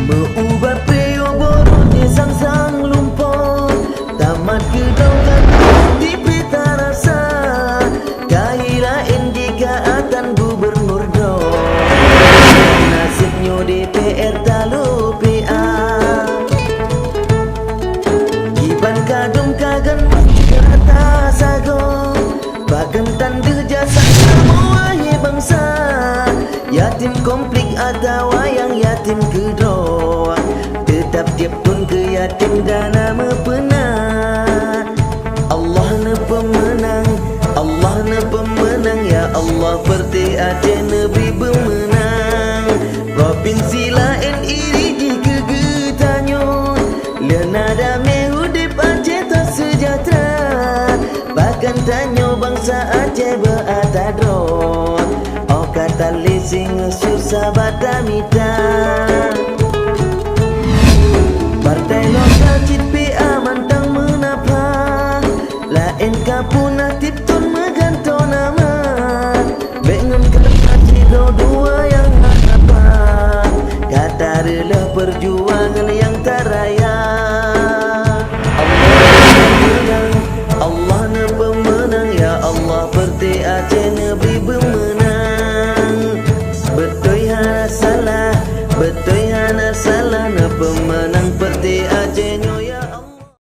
Mengubah prio borotnya sang-sang lumpur, tamat kedautan di peta rasa. Kahilain jika akan gubernur do, nasibnya DPR talu PA. Iban kadung kagan kata sago, bagan tanda jasa semua bangsa. Yatim konflik atau yang yatim kedua, tetap dia pun ke yatim dan nama penat. Allah na pemenang, Allah na pemenang, ya Allah perti ada Nabi bermenang. Provinsi lain iri jika getanyo, lenada mehudip Aceh tak sejahtera. Bahkan tanyo bangsa Aceh beratadron, kata lising susah batamita.